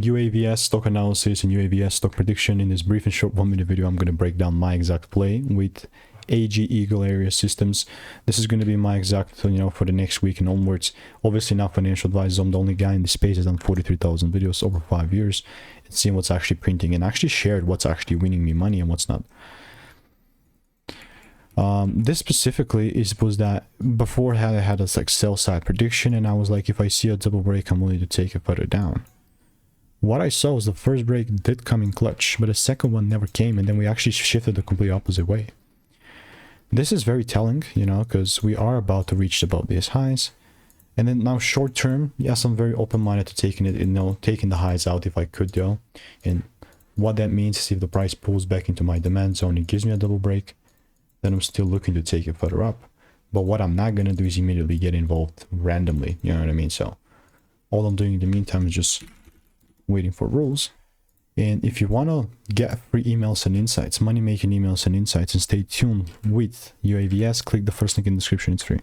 UAVS stock analysis and UAVS stock prediction. In this brief and short 1-minute video, I'm going to break down my exact play with Ageagle Aerial Systems. This is going to be my exact, for the next week and onwards. Obviously not financial advice. I'm the only guy in the space that's done 43,000 videos over 5 years and seeing what's actually printing and actually shared what's actually winning me money and what's not. This specifically was that before I had a sell side prediction, and I was like, if I see a double break, I'm willing to take it further down. What I saw was the first break did come in clutch, but the second one never came, and then we actually shifted the complete opposite way. This is very telling, because we are about to reach above these highs. And then now short term, yes, I'm very open-minded to taking it, taking the highs out if I could, though. And what that means is if the price pulls back into my demand zone, it gives me a double break, then I'm still looking to take it further up. But what I'm not going to do is immediately get involved randomly, you know what I mean? So all I'm doing in the meantime is just waiting for rules. And if you want to get free emails and insights, money making emails and insights, and stay tuned with UAVS, click the first link in the description, it's free.